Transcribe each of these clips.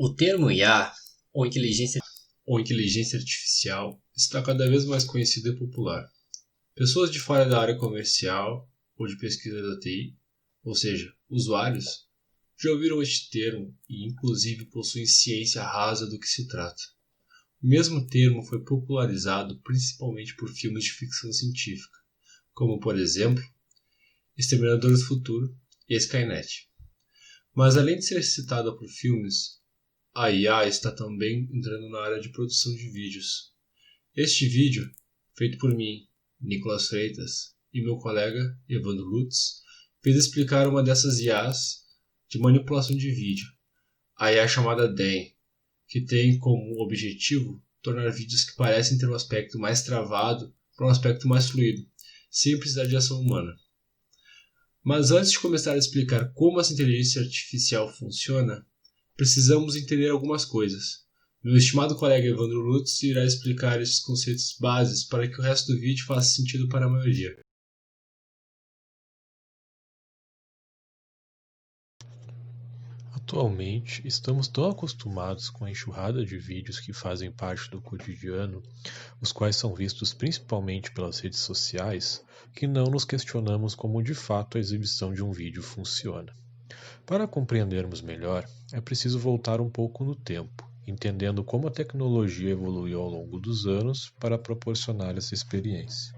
O termo IA, ou inteligência artificial, está cada vez mais conhecido e popular. Pessoas de fora da área comercial ou de pesquisa da TI, ou seja, usuários, já ouviram este termo e inclusive possuem ciência rasa do que se trata. O mesmo termo foi popularizado principalmente por filmes de ficção científica, como por exemplo, Exterminador do Futuro e Skynet. Mas além de ser citada por filmes, a IA está também entrando na área de produção de vídeos. Este vídeo, feito por mim, Nicolas Freitas, e meu colega Evandro Lutz, fez explicar uma dessas IAs de manipulação de vídeo, a IA chamada DAN, que tem como objetivo tornar vídeos que parecem ter um aspecto mais travado para um aspecto mais fluido, sem precisar de ação humana. Mas antes de começar a explicar como essa inteligência artificial funciona, precisamos entender algumas coisas. Meu estimado colega Evandro Lutz irá explicar estes conceitos bases para que o resto do vídeo faça sentido para a maioria. Atualmente, estamos tão acostumados com a enxurrada de vídeos que fazem parte do cotidiano, os quais são vistos principalmente pelas redes sociais, que não nos questionamos como de fato a exibição de um vídeo funciona. Para compreendermos melhor, é preciso voltar um pouco no tempo, entendendo como a tecnologia evoluiu ao longo dos anos para proporcionar essa experiência.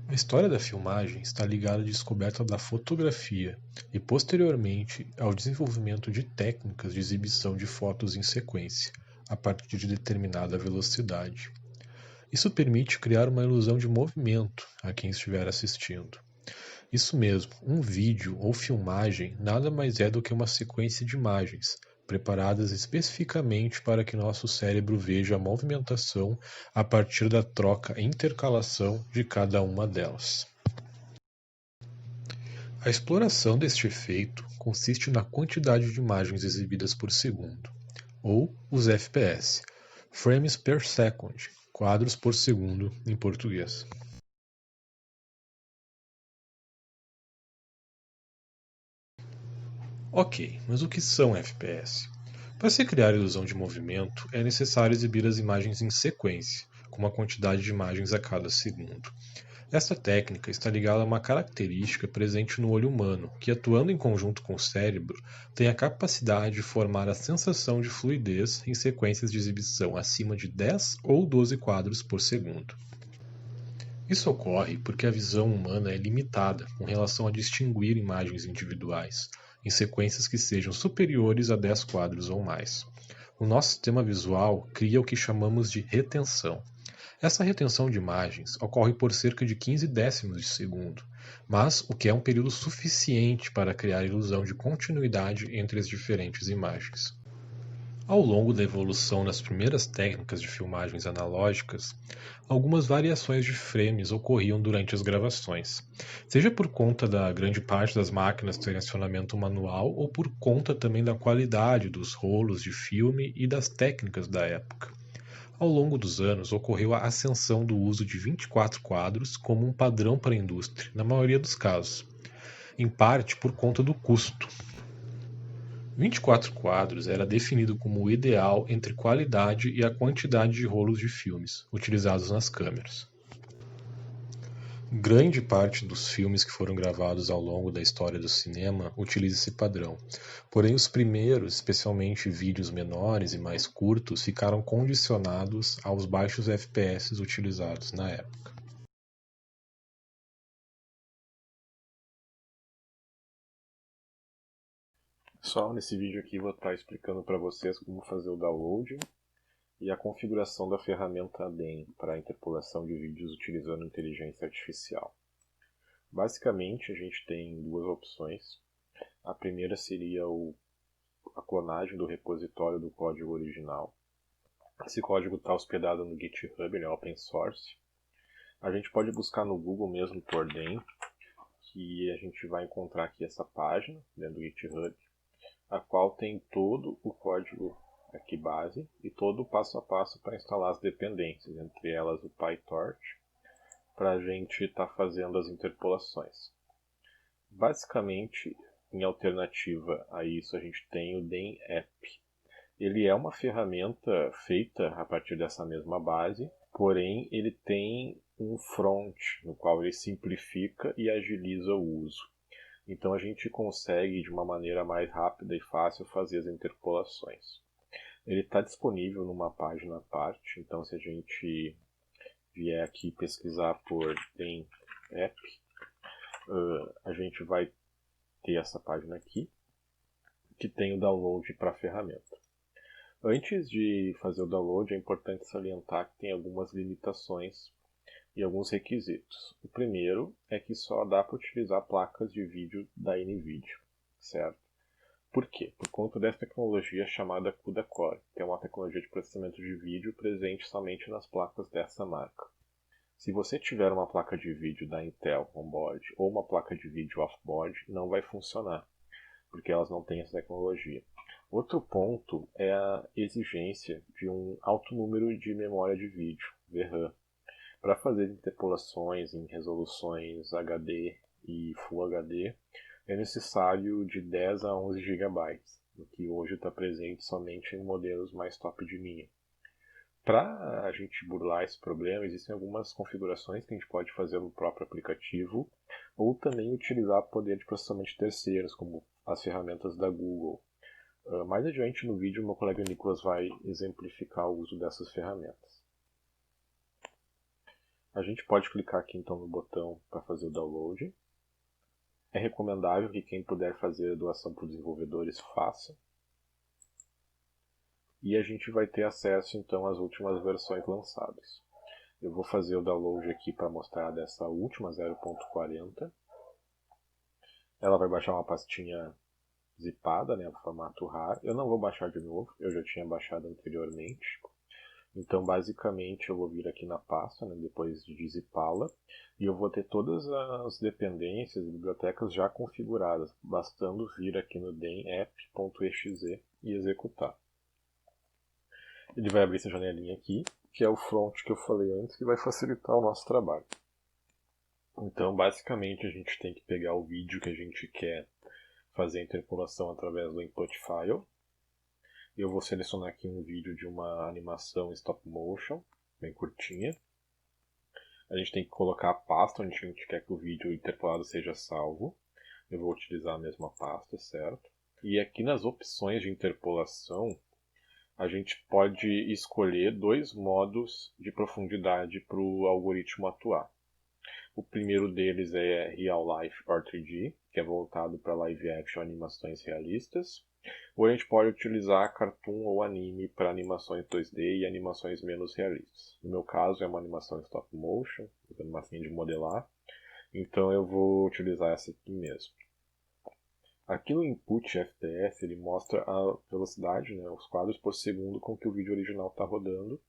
A história da filmagem está ligada à descoberta da fotografia e, posteriormente, ao desenvolvimento de técnicas de exibição de fotos em sequência, a partir de determinada velocidade. Isso permite criar uma ilusão de movimento a quem estiver assistindo. Isso mesmo, um vídeo ou filmagem nada mais é do que uma sequência de imagens, preparadas especificamente para que nosso cérebro veja a movimentação a partir da troca e intercalação de cada uma delas. A exploração deste efeito consiste na quantidade de imagens exibidas por segundo, ou os FPS, Frames per Second, quadros por segundo em português. Ok, mas o que são FPS? Para se criar ilusão de movimento, é necessário exibir as imagens em sequência, com uma quantidade de imagens a cada segundo. Esta técnica está ligada a uma característica presente no olho humano, que, atuando em conjunto com o cérebro, tem a capacidade de formar a sensação de fluidez em sequências de exibição acima de 10 ou 12 quadros por segundo. Isso ocorre porque a visão humana é limitada com relação a distinguir imagens individuais, em sequências que sejam superiores a 10 quadros ou mais. O nosso sistema visual cria o que chamamos de retenção. Essa retenção de imagens ocorre por cerca de 15 décimos de segundo, mas o que é um período suficiente para criar a ilusão de continuidade entre as diferentes imagens. Ao longo da evolução das primeiras técnicas de filmagens analógicas, algumas variações de frames ocorriam durante as gravações, seja por conta da grande parte das máquinas terem acionamento manual ou por conta também da qualidade dos rolos de filme e das técnicas da época. Ao longo dos anos, ocorreu a ascensão do uso de 24 quadros como um padrão para a indústria, na maioria dos casos, em parte por conta do custo. 24 quadros era definido como o ideal entre qualidade e a quantidade de rolos de filmes utilizados nas câmeras. Grande parte dos filmes que foram gravados ao longo da história do cinema utiliza esse padrão, porém os primeiros, especialmente vídeos menores e mais curtos, ficaram condicionados aos baixos FPS utilizados na época. Pessoal, nesse vídeo aqui vou estar explicando para vocês como fazer o download e a configuração da ferramenta DAN para a interpolação de vídeos utilizando inteligência artificial. Basicamente, a gente tem duas opções. A primeira seria a clonagem do repositório do código original. Esse código está hospedado no GitHub, ele é open source. A gente pode buscar no Google mesmo por DAN, que a gente vai encontrar aqui essa página dentro do GitHub, a qual tem todo o código aqui base e todo o passo a passo para instalar as dependências, entre elas o PyTorch, para a gente estar fazendo as interpolações. Basicamente, em alternativa a isso, a gente tem o DAN App, Ele é uma ferramenta feita a partir dessa mesma base, porém ele tem um front no qual ele simplifica e agiliza o uso. Então a gente consegue de uma maneira mais rápida e fácil fazer as interpolações. Ele está disponível numa página à parte, então se a gente vier aqui pesquisar por DEM App, a gente vai ter essa página aqui, que tem o download para a ferramenta. Antes de fazer o download, é importante salientar que tem algumas limitações e alguns requisitos. O primeiro é que só dá para utilizar placas de vídeo da NVIDIA, certo? Por quê? Por conta dessa tecnologia chamada CUDA-Core, que é uma tecnologia de processamento de vídeo presente somente nas placas dessa marca. Se você tiver uma placa de vídeo da Intel on-board ou uma placa de vídeo off-board, não vai funcionar, porque elas não têm essa tecnologia. Outro ponto é a exigência de um alto número de memória de vídeo, VRAM, para fazer interpolações em resoluções HD e Full HD, é necessário de 10 a 11 GB, o que hoje está presente somente em modelos mais top de linha. Para a gente burlar esse problema, existem algumas configurações que a gente pode fazer no próprio aplicativo, ou também utilizar poder de processamento de terceiros, como as ferramentas da Google. Mais adiante no vídeo, meu colega Nicolas vai exemplificar o uso dessas ferramentas. A gente pode clicar aqui então no botão para fazer o download. É recomendável que quem puder fazer a doação para os desenvolvedores faça. E a gente vai ter acesso então às últimas versões lançadas. Eu vou fazer o download aqui para mostrar dessa última 0.40. Ela vai baixar uma pastinha zipada, né, no formato RAR. Eu não vou baixar de novo, eu já tinha baixado anteriormente. Então, basicamente, eu vou vir aqui na pasta, né, depois de zipá-la, e eu vou ter todas as dependências e bibliotecas já configuradas, bastando vir aqui no dem-app.exe e executar. Ele vai abrir essa janelinha aqui, que é o front que eu falei antes, que vai facilitar o nosso trabalho. Então, basicamente, a gente tem que pegar o vídeo que a gente quer fazer a interpolação através do input file. Eu vou selecionar aqui um vídeo de uma animação stop motion, bem curtinha. A gente tem que colocar a pasta onde a gente quer que o vídeo interpolado seja salvo. Eu vou utilizar a mesma pasta, certo? E aqui nas opções de interpolação, a gente pode escolher dois modos de profundidade para o algoritmo atuar. O primeiro deles é Real Life or 3D, que é voltado para live action animações realistas. Ou a gente pode utilizar cartoon ou anime para animações 2D e animações menos realistas. No meu caso é uma animação stop motion, uma massinha de modelar, então eu vou utilizar essa aqui mesmo. Aqui no input FPS ele mostra a velocidade, né, os quadros por segundo com que o vídeo original está rodando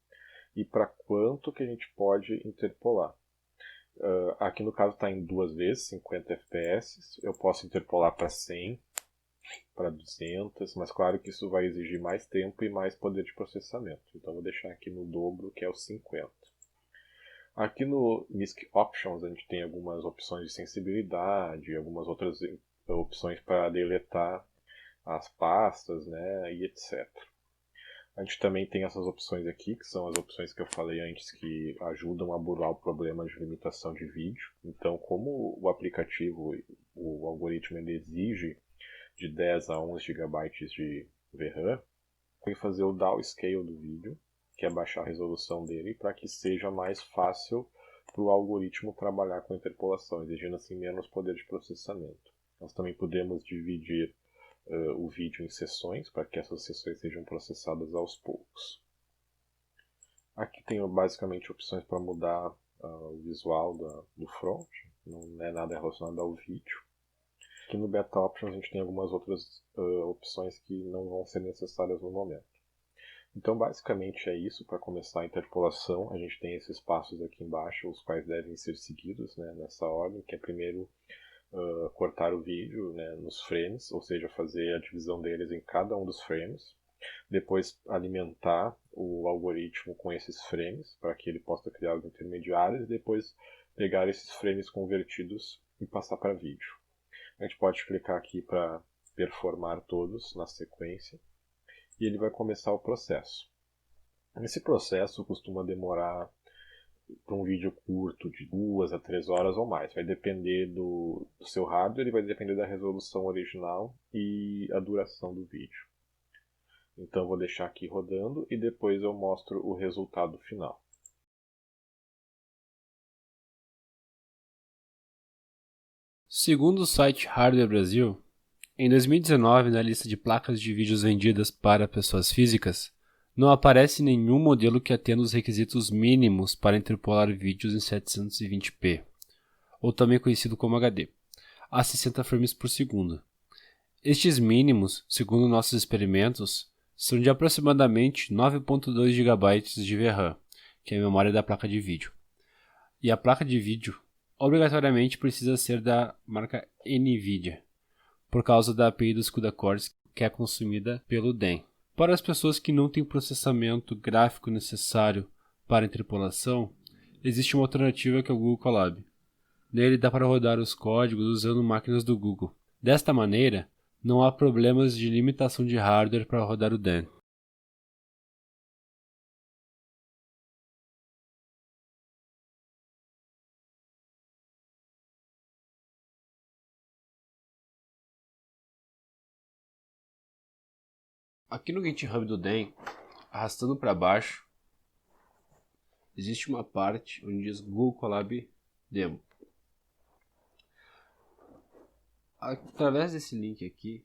e para quanto que a gente pode interpolar. Aqui no caso está em 2 vezes 50 FPS, eu posso interpolar para 100, para 200, mas claro que isso vai exigir mais tempo e mais poder de processamento. Então vou deixar aqui no dobro, que é o 50. Aqui no MISC Options a gente tem algumas opções de sensibilidade, algumas outras opções para deletar as pastas, né, e etc. A gente também tem essas opções aqui, que são as opções que eu falei antes, que ajudam a burlar o problema de limitação de vídeo. Então, como o aplicativo, o algoritmo, ele exige de 10 a 11 GB de VRAM, foi fazer o downscale do vídeo, que é baixar a resolução dele, para que seja mais fácil para o algoritmo trabalhar com interpolação, exigindo assim menos poder de processamento. Nós também podemos dividir o vídeo em sessões, para que essas sessões sejam processadas aos poucos. Aqui tem basicamente opções para mudar o visual do front, não é nada relacionado ao vídeo. Aqui no Beta Options a gente tem algumas outras opções que não vão ser necessárias no momento. Então basicamente é isso. Para começar a interpolação, a gente tem esses passos aqui embaixo, os quais devem ser seguidos, né, nessa ordem, que é primeiro cortar o vídeo, né, nos frames, ou seja, fazer a divisão deles em cada um dos frames. Depois alimentar o algoritmo com esses frames, para que ele possa criar os intermediários, e depois pegar esses frames convertidos e passar para vídeo. A gente pode clicar aqui para performar todos na sequência. e ele vai começar o processo. Esse processo costuma demorar, para um vídeo curto, de 2 a 3 horas ou mais. Vai depender do seu hardware e vai depender da resolução original e a duração do vídeo. Então eu vou deixar aqui rodando e depois eu mostro o resultado final. Segundo o site Hardware Brasil, em 2019, na lista de placas de vídeos vendidas para pessoas físicas, não aparece nenhum modelo que atenda os requisitos mínimos para interpolar vídeos em 720p, ou também conhecido como HD, a 60 frames por segundo. Estes mínimos, segundo nossos experimentos, são de aproximadamente 9.2 GB de VRAM, que é a memória da placa de vídeo. E a placa de vídeo obrigatoriamente precisa ser da marca NVIDIA, por causa da API dos CUDA cores que é consumida pelo DEM. Para as pessoas que não têm processamento gráfico necessário para interpolação, existe uma alternativa que é o Google Colab. Nele dá para rodar os códigos usando máquinas do Google. Desta maneira, não há problemas de limitação de hardware para rodar o DEM. Aqui no GitHub do DEM, arrastando para baixo, existe uma parte onde diz Google Colab Demo. Através desse link aqui,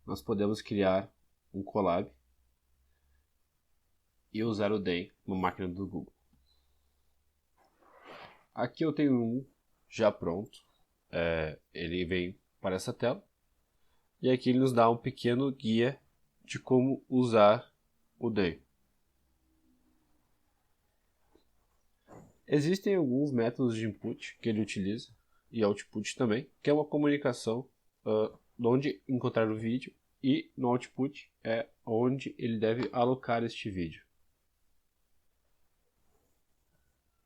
nós podemos criar um collab e usar o DEM na máquina do Google. Aqui eu tenho um já pronto, ele vem para essa tela, e aqui ele nos dá um pequeno guia de como usar o DEM. Existem alguns métodos de input que ele utiliza, e output também, que é uma comunicação de onde encontrar o vídeo, e no output é onde ele deve alocar este vídeo.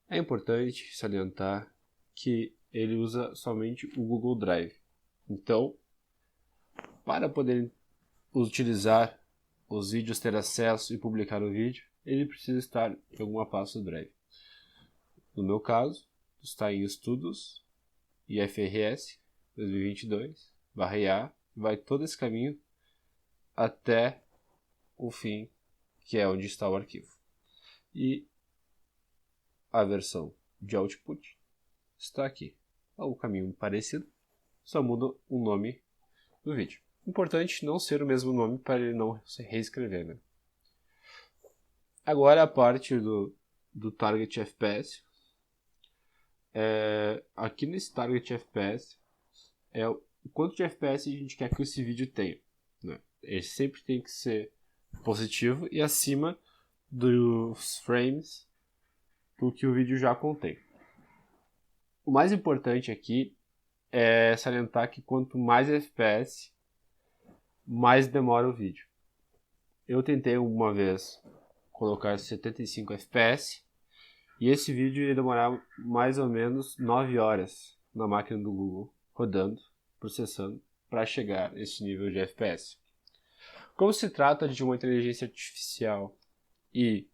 É importante salientar que ele usa somente o Google Drive. Então, para poder utilizar os vídeos, ter acesso e publicar o vídeo, ele precisa estar em alguma pasta do Drive. No meu caso, está em Estudos, IFRS 2022/IA, vai todo esse caminho até o fim, que é onde está o arquivo. E a versão de output está aqui. É um caminho parecido, só muda o nome do vídeo. Importante não ser o mesmo nome para ele não se reescrever, né? Agora a parte do Target FPS. Aqui nesse Target FPS é o quanto de FPS a gente quer que esse vídeo tenha, né? Ele sempre tem que ser positivo e acima dos frames do que o vídeo já contém. O mais importante aqui é salientar que quanto mais FPS, mais demora o vídeo. Eu tentei uma vez colocar 75 FPS e esse vídeo ia demorar mais ou menos 9 horas na máquina do Google, rodando, processando, para chegar a esse nível de FPS. Como se trata de uma inteligência artificial e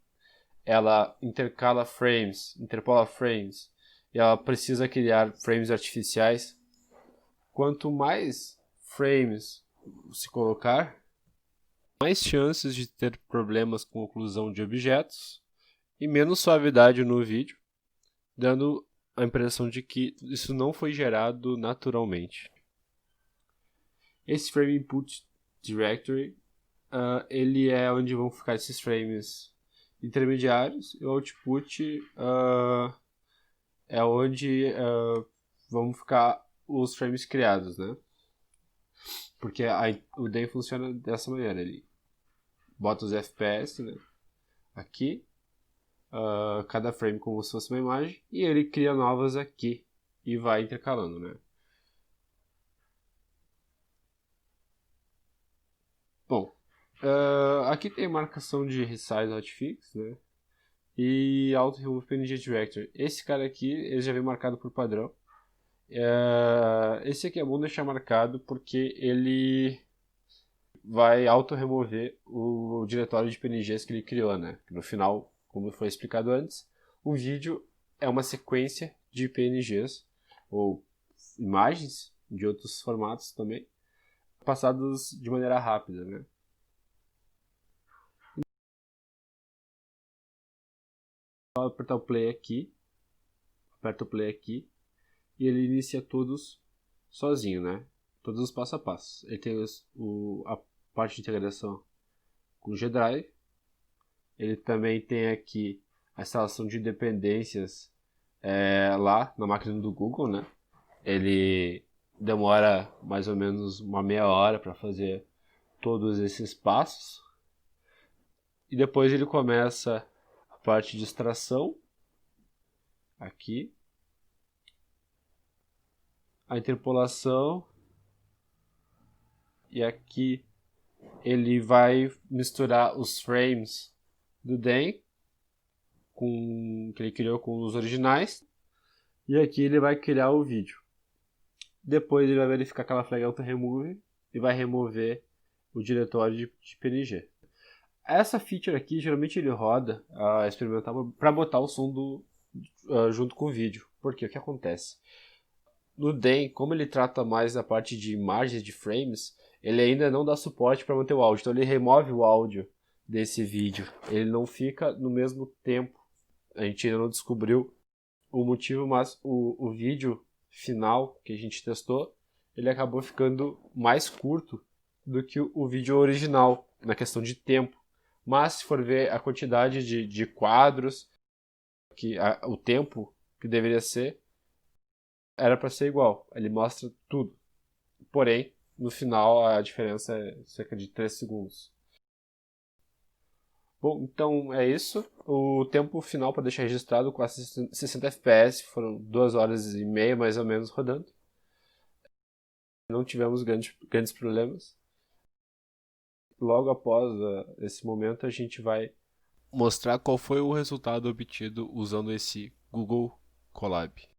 ela interpola frames, e ela precisa criar frames artificiais, quanto mais frames se colocar, mais chances de ter problemas com oclusão de objetos e menos suavidade no vídeo, dando a impressão de que isso não foi gerado naturalmente. Esse Frame Input Directory, ele é onde vão ficar esses frames intermediários, e o output é onde vão ficar os frames criados, né? Porque o DEM funciona dessa maneira, ele bota os FPS, né, aqui, cada frame como se fosse uma imagem, e ele cria novas aqui e vai intercalando, né? Bom, aqui tem marcação de resize hotfix, né? E auto remove png directory. Esse cara aqui, ele já vem marcado por padrão. Esse aqui é bom deixar marcado porque ele vai auto-remover o diretório de PNGs que ele criou, né? No final, como foi explicado antes, o vídeo é uma sequência de PNGs, ou imagens de outros formatos também, passados de maneira rápida, né? Vou apertar o play aqui, aperta o play aqui, e ele inicia todos sozinho, né? Todos os passo a passo. Ele tem a parte de integração com o G-Drive. Ele também tem aqui a instalação de dependências lá na máquina do Google, né? Ele demora mais ou menos uma meia hora para fazer todos esses passos. E depois ele começa a parte de extração. Aqui. A interpolação. E aqui ele vai misturar os frames do DEM que ele criou com os originais. E aqui ele vai criar o vídeo. Depois ele vai verificar aquela flag auto-remove e vai remover o diretório de PNG. Essa feature aqui, geralmente ele roda experimental para botar o som junto com o vídeo. Porque o que acontece? No DEM, como ele trata mais da parte de imagens, de frames, ele ainda não dá suporte para manter o áudio. Então ele remove o áudio desse vídeo. Ele não fica no mesmo tempo. A gente ainda não descobriu o motivo, mas o vídeo final que a gente testou, ele acabou ficando mais curto do que o vídeo original, na questão de tempo. Mas se for ver a quantidade de quadros, o tempo que deveria ser, era para ser igual. Ele mostra tudo. Porém, no final a diferença é cerca de 3 segundos. Bom, então é isso. O tempo final para deixar registrado com 60 FPS foram 2 horas e meia mais ou menos rodando. Não tivemos grandes problemas. Logo após esse momento a gente vai mostrar qual foi o resultado obtido usando esse Google Colab.